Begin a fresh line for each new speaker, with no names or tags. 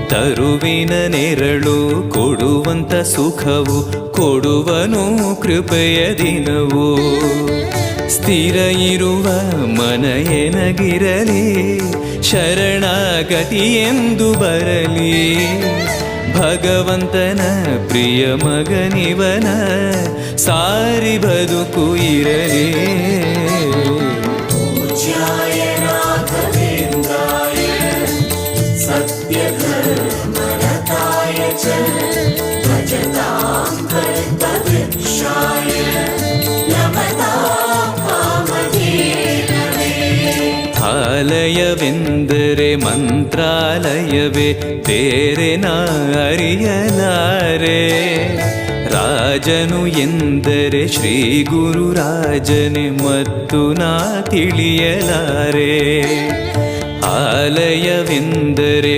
ತರುವಿನ ನೆರಳು ಕೊಡುವಂತ ಸುಖವು ಕೊಡುವನು ಕೃಪೆಯ ದಿನವು. ಸ್ಥಿರ ಇರುವ ಮನ ಎನಗಿರಲಿ, ಶರಣಾಗತಿ ಎಂದು ಬರಲಿ. ಭಗವಂತನ ಪ್ರಿಯ ಮಗನಿವನ, ಸಾರಿ ಬದುಕು ಇರಲಿ. ಆಲಯವೆಂದರೆ ಮಂತ್ರಾಲಯವೇ, ಬೇರೆ ನಾ ಅರಿಯಲಾರೆ. ರಾಜನು ಎಂದರೆ ಶ್ರೀ ಗುರು ರಾಜನೇ, ಮತ್ತು ನಾ ತಿಳಿಯಲಾರೆ. ಆಲಯವೆಂದರೆ